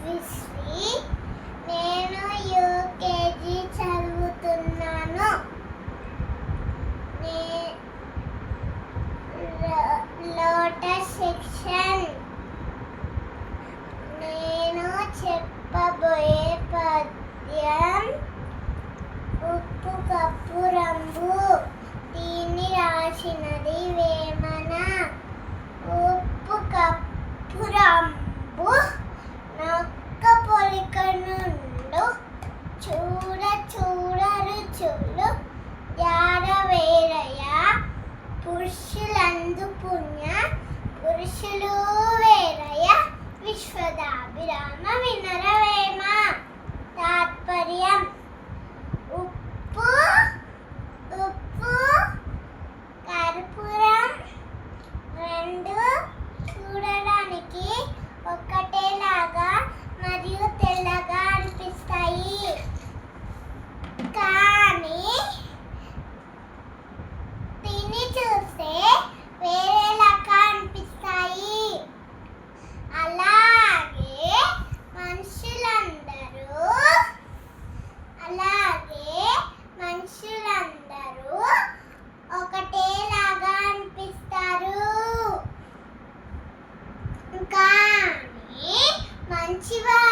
విశ్రీ. నేను యూకేజీ చదువుతున్నాను. Lotus section. నేను చెప్పబోయే పద్యం ఉప్పు కప్పు రంబు. దీన్ని రాసినది వేమన. ఉప్పు కప్పు రంబు నొక్క పొలిక నుండు. చూడ చూడ రుచులు యారవేరయ. పురుషులందు పుణ్య పురుషులు వేరయ. విశ్వదాభిరామ వినరవేమ. తాత్పర్యం: ఉప్పు ఉప్పు కర్పూరం రెండు చూడడానికి ఒక్కటేలాగా మరియు తెల్లగా అనిపిస్తాయి, కానీ తిని చూస్తే వేరేలాగా అనిపిస్తాయి. అలాగే మనుషులందరూ ఒకటేలాగా అనిపిస్తారు, కానీ మంచివారు